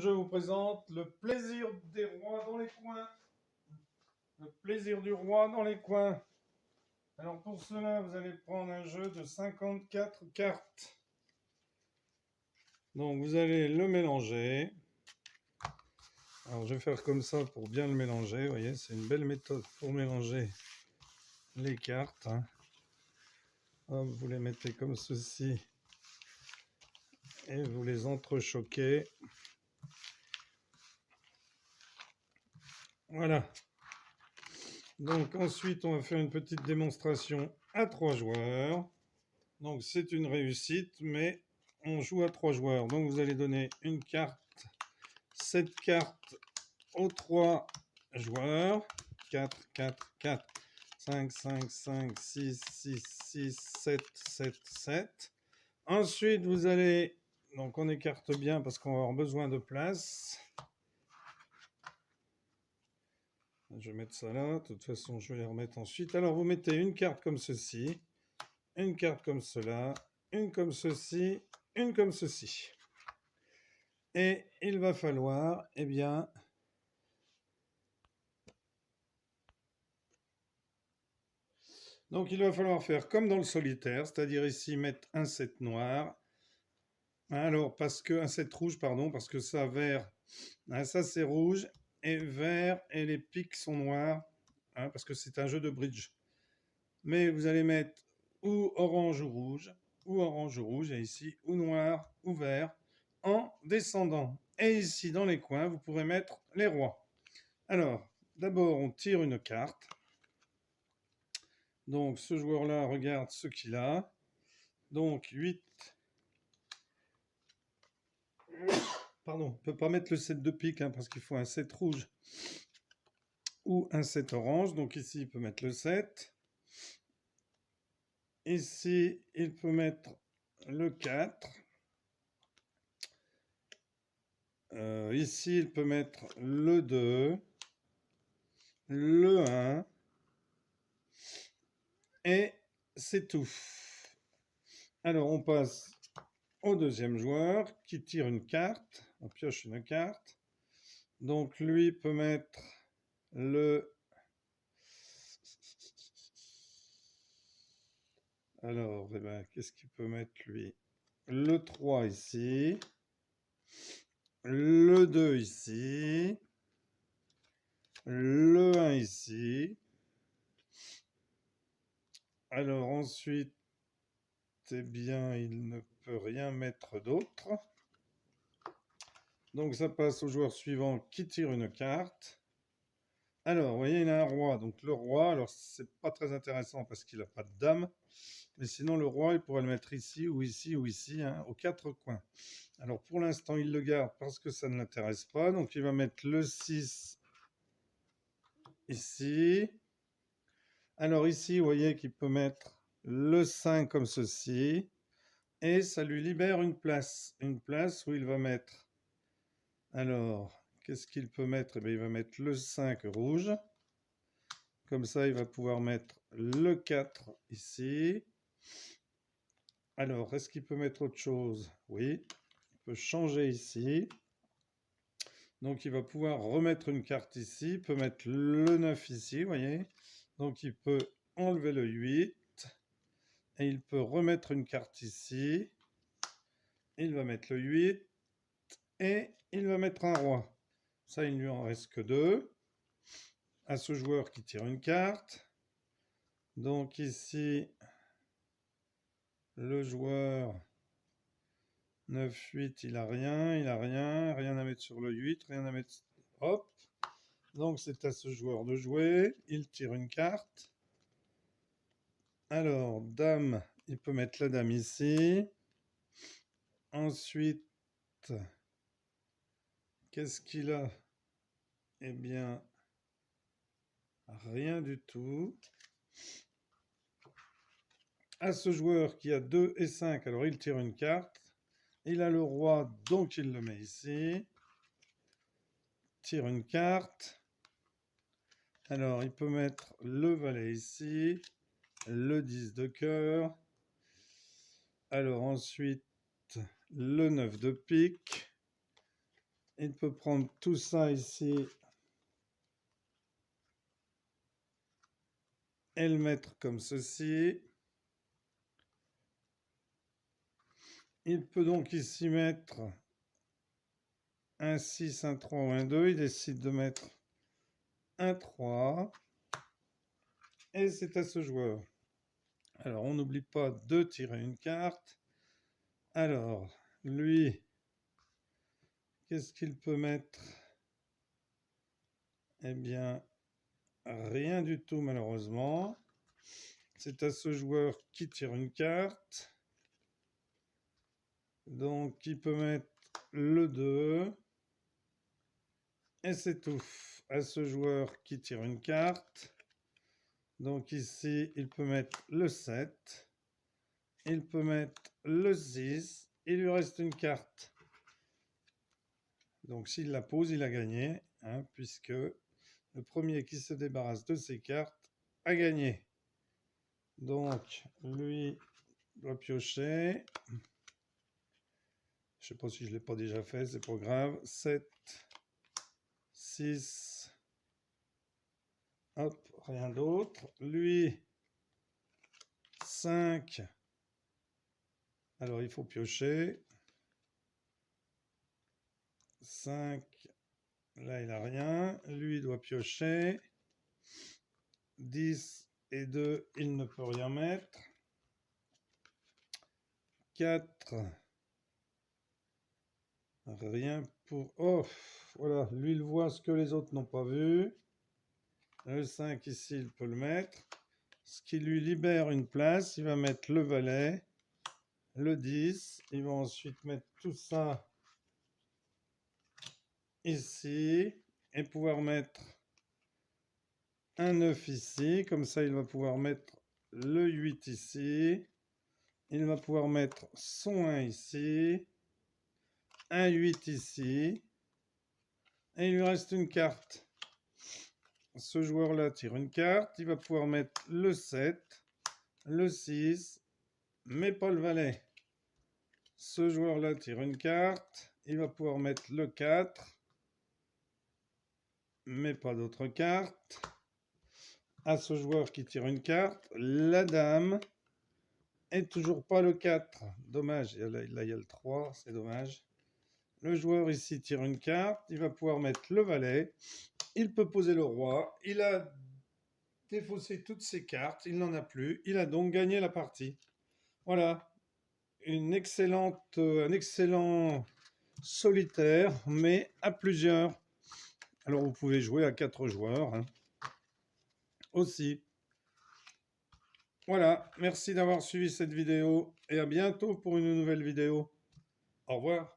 je vous présente le plaisir des rois dans les coins. Le plaisir du roi dans les coins. Alors pour cela, vous allez prendre un jeu de 54 cartes. Donc vous allez le mélanger. Alors je vais faire comme ça pour bien le mélanger. Vous voyez, c'est une belle méthode pour mélanger les cartes. Hop, vous les mettez comme ceci et vous les entrechoquez. Voilà. Donc ensuite, on va faire une petite démonstration à 3 joueurs. Donc c'est une réussite, mais on joue à 3 joueurs. Donc vous allez donner une carte, cette carte aux 3 joueurs. 4, 4, 4, 5, 5, 5, 6, 6, 6, 7, 7, 7. Ensuite, vous allez... Donc on écarte bien parce qu'on va avoir besoin de place. Je vais mettre ça là. De toute façon, je vais les remettre ensuite. Alors vous mettez une carte comme ceci, une carte comme cela, une comme ceci, une comme ceci. Et il va falloir, eh bien, donc il va falloir faire comme dans le solitaire, c'est-à-dire ici mettre un 7 noir. Alors, parce que, un 7 rouge, pardon, parce que ça vert, ça c'est rouge, et vert, et les pics sont noirs, parce que c'est un jeu de bridge. Mais vous allez mettre ou orange ou rouge, et ici, ou noir, ou vert, en descendant. Et ici, dans les coins, vous pourrez mettre les rois. Alors, d'abord, on tire une carte. Donc, ce joueur-là regarde ce qu'il a. Donc, 8. Pardon, on ne peut pas mettre le 7 de pique, parce qu'il faut un 7 rouge ou un 7 orange. Donc, ici, il peut mettre le 7. Ici, il peut mettre le 4. Ici, il peut mettre le 2, le 1. Et c'est tout. Alors, on passe au deuxième joueur qui tire une carte. On pioche une carte. Donc, lui peut mettre le... Alors, eh ben, qu'est-ce qu'il peut mettre, lui? Le 3 ici. Le 2 ici. Le 1 ici. Alors, ensuite, eh bien, il ne peut rien mettre d'autre. Donc, ça passe au joueur suivant qui tire une carte. Alors, vous voyez, il a un roi. Donc, le roi, alors, c'est pas très intéressant parce qu'il n'a pas de dame. Mais sinon, le roi, il pourrait le mettre ici, ou ici, ou ici, aux 4 coins. Alors, pour l'instant, il le garde parce que ça ne l'intéresse pas. Donc, il va mettre le 6 ici. Alors, ici, vous voyez qu'il peut mettre le 5 comme ceci. Et ça lui libère une place. Une place où il va mettre... Alors, qu'est-ce qu'il peut mettre? Eh bien, il va mettre le 5 rouge. Comme ça, il va pouvoir mettre le 4 ici. Alors, est-ce qu'il peut mettre autre chose? Oui, il peut changer ici. Donc, il va pouvoir remettre une carte ici. Il peut mettre le 9 ici, vous voyez. Donc, il peut enlever le 8. Et il peut remettre une carte ici. Il va mettre le 8. Et il va mettre un roi. Ça, il ne lui en reste que 2. À ce joueur qui tire une carte. Donc, ici, le joueur 9, 8, il a rien, rien à mettre sur le 8, rien à mettre... Hop. Donc c'est à ce joueur de jouer, il tire une carte. Alors, dame, il peut mettre la dame ici. Ensuite, qu'est-ce qu'il a? Eh bien, rien du tout. À ce joueur qui a 2 et 5, alors il tire une carte. Il a le roi, donc il le met ici. Tire une carte. Alors, il peut mettre le valet ici. Le 10 de cœur. Alors, ensuite, le 9 de pique. Il peut prendre tout ça ici et le mettre comme ceci. Il peut donc ici mettre un 6, un 3 ou un 2. Il décide de mettre un 3. Et c'est à ce joueur. Alors, on n'oublie pas de tirer une carte. Alors, lui, qu'est-ce qu'il peut mettre? Eh bien, rien du tout, malheureusement. C'est à ce joueur qui tire une carte. Donc, il peut mettre le 2. Et c'est tout. À ce joueur qui tire une carte. Donc ici, il peut mettre le 7. Il peut mettre le 6. Il lui reste une carte. Donc s'il la pose, il a gagné, hein, puisque le premier qui se débarrasse de ses cartes a gagné. Donc lui doit piocher. Je ne sais pas si je ne l'ai pas déjà fait, c'est pas grave. 7, 6, hop, rien d'autre. Lui, 5. Alors il faut piocher. 5, là il n'a rien. Lui doit piocher. 10 et 2, il ne peut rien mettre. 4, rien pour... Oh, voilà, lui il voit ce que les autres n'ont pas vu. Le 5 ici, il peut le mettre. Ce qui lui libère une place, il va mettre le valet, le 10. Il va ensuite mettre tout ça ici et pouvoir mettre un 9 ici. Comme ça, il va pouvoir mettre le 8 ici. Il va pouvoir mettre son 1 ici. Un 8 ici. Et il lui reste une carte. Ce joueur-là tire une carte. Il va pouvoir mettre le 7, le 6, mais pas le valet. Ce joueur-là tire une carte. Il va pouvoir mettre le 4, mais pas d'autres cartes. À ce joueur qui tire une carte, la dame. Et toujours pas le 4. Dommage. Là, il y a le 3. C'est dommage. Le joueur ici tire une carte. Il va pouvoir mettre le valet. Il peut poser le roi. Il a défaussé toutes ses cartes. Il n'en a plus. Il a donc gagné la partie. Voilà. Un excellent solitaire, mais à plusieurs. Alors, vous pouvez jouer à 4 joueurs, hein, aussi. Voilà. Merci d'avoir suivi cette vidéo et à bientôt pour une nouvelle vidéo. Au revoir.